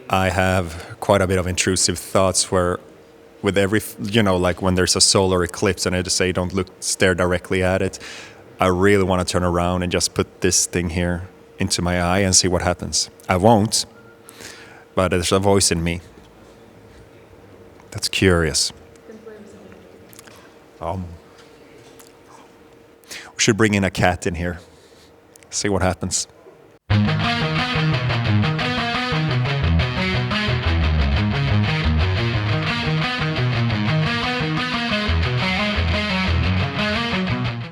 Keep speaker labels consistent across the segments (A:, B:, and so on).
A: I have quite a bit of intrusive thoughts where with every, like when there's a solar eclipse and I just say don't stare directly at it, I really want to turn around and just put this thing here into my eye and see what happens. I won't, but there's a voice in me that's curious. We should bring in a cat in here, see what happens.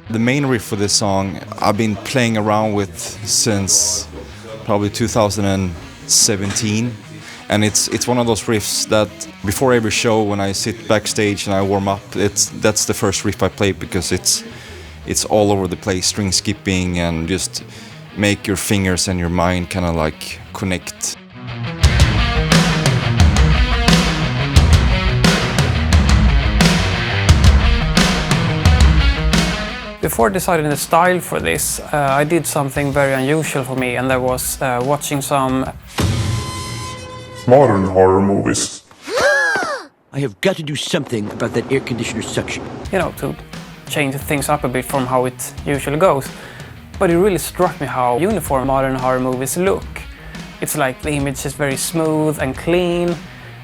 B: The main riff for this song I've been playing around with since probably 2017, and it's one of those riffs that before every show when I sit backstage and I warm up, that's the first riff I play because it's all over the place, string skipping, and just make your fingers and your mind kind of like connect.
C: Before deciding the style for this, I did something very unusual for me, and that was watching some
D: modern horror movies.
E: I have got to do something about that air conditioner suction.
C: To change things up a bit from how it usually goes. But it really struck me how uniform modern horror movies look. It's like the image is very smooth and clean,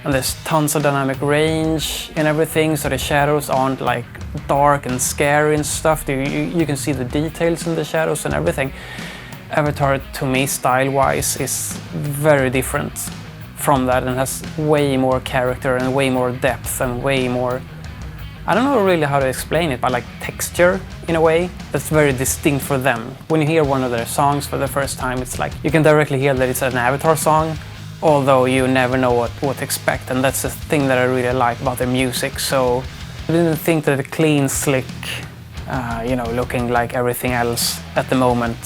C: and there's tons of dynamic range and everything, so the shadows aren't like dark and scary and stuff. You can see the details in the shadows and everything. Avatar, to me, style-wise, is very different from that and has way more character and way more depth and way more... I don't know really how to explain it, but like texture in a way that's very distinct for them. When you hear one of their songs for the first time, it's like you can directly hear that it's an Avatar song, although you never know what to expect, and that's the thing that I really like about their music. So I didn't think that the clean, slick, looking like everything else at the moment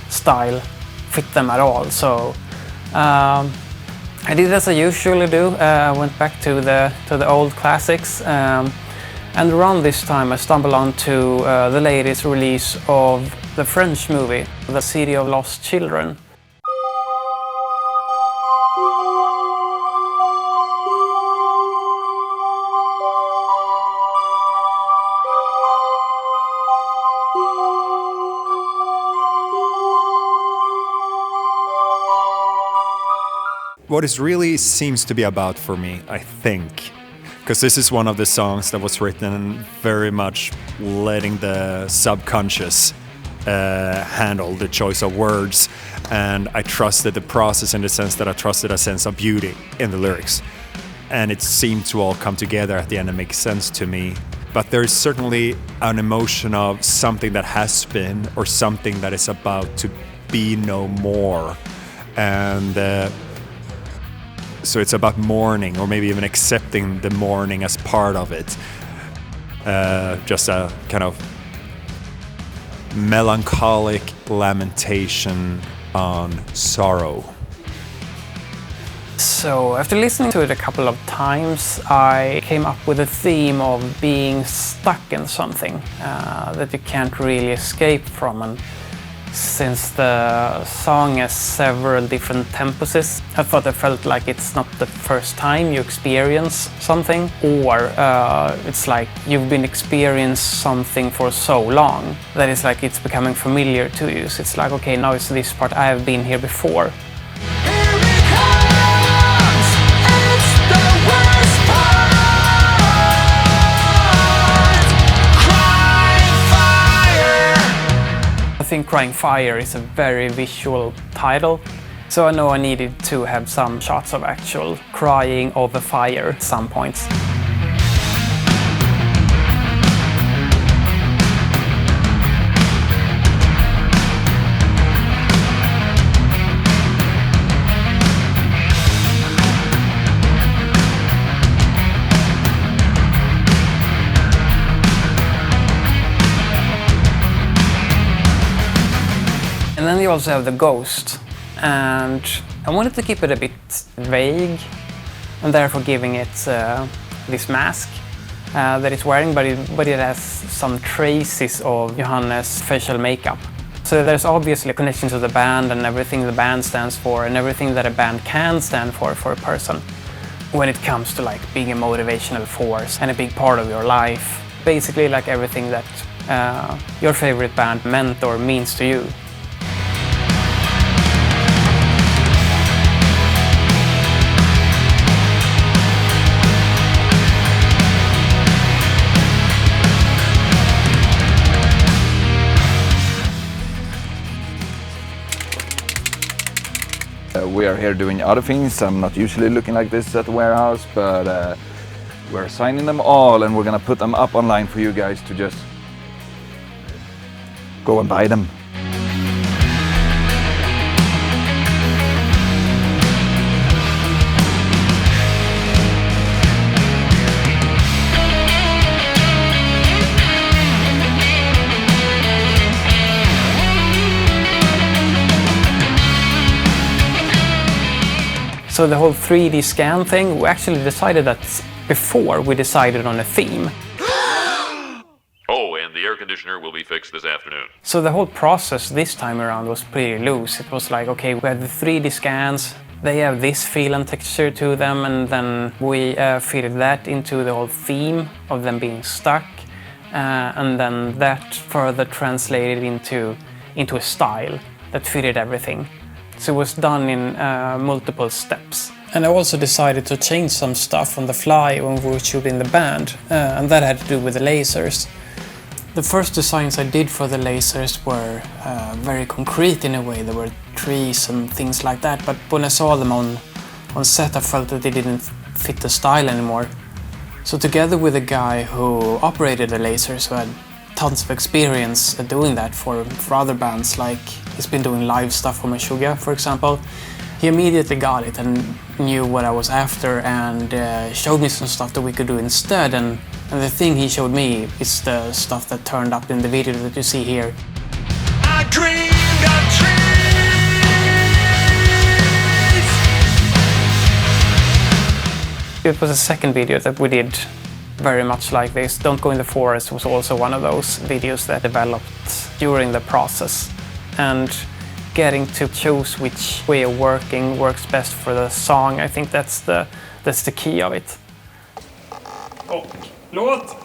C: style fit them at all. So I did as I usually do. I went back to the old classics, and around this time I stumbled onto the latest release of the French movie, The City of Lost Children.
A: What it really seems to be about for me, I think, because this is one of the songs that was written very much letting the subconscious handle the choice of words, and I trusted the process in the sense that I trusted a sense of beauty in the lyrics, and it seemed to all come together at the end and make sense to me. But there's certainly an emotion of something that has been or something that is about to be no more, and so it's about mourning, or maybe even accepting the mourning as part of it. Just a kind of melancholic lamentation on sorrow.
C: So after listening to it a couple of times, I came up with a theme of being stuck in something that you can't really escape from. And since the song has several different tempuses, I thought it felt like it's not the first time you experience something, or it's like you've been experiencing something for so long that it's like it's becoming familiar to you. So it's like, okay, now it's this part, I have been here before. I think Crying Fire is a very visual title, so I know I needed to have some shots of actual crying over fire at some points. And then you also have the ghost, and I wanted to keep it a bit vague, and therefore giving it this mask that it's wearing, but it has some traces of Johannes' facial makeup. So there's obviously a connection to the band and everything the band stands for and everything that a band can stand for a person. When it comes to like being a motivational force and a big part of your life. Basically like everything that your favorite band meant or means to you.
D: We are here doing other things. I'm not usually looking like this at the warehouse, but we're signing them all and we're gonna put them up online for you guys to just go and buy them.
C: So the whole 3D scan thing, we actually decided that before we decided on a theme.
F: Oh, and the air conditioner will be fixed this afternoon.
C: So the whole process this time around was pretty loose. It was like, okay, we have the 3D scans, they have this feel and texture to them, and then we fitted that into the whole theme of them being stuck, and then that further translated into a style that fitted everything. So it was done in multiple steps. And I also decided to change some stuff on the fly when we were shooting the band, and that had to do with the lasers. The first designs I did for the lasers were very concrete in a way. There were trees and things like that, but when I saw them on set I felt that they didn't fit the style anymore. So together with a guy who operated the lasers, who had tons of experience at doing that for other bands, like he's been doing live stuff for Meshuggah, for example. He immediately got it and knew what I was after and showed me some stuff that we could do instead. And the thing he showed me is the stuff that turned up in the video that you see here.
G: I dreamed of trees.
C: It was a second video that we did very much like this. Don't Go in the Forest was also one of those videos that developed during the process. And getting to choose which way of working works best for the song, I think that's the key of it.
F: Och låt!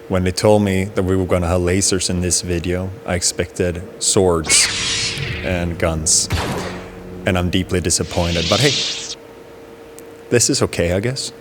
A: When they told me that we were going to have lasers in this video, I expected swords and guns. And I'm deeply disappointed, but hey, this is okay, I guess.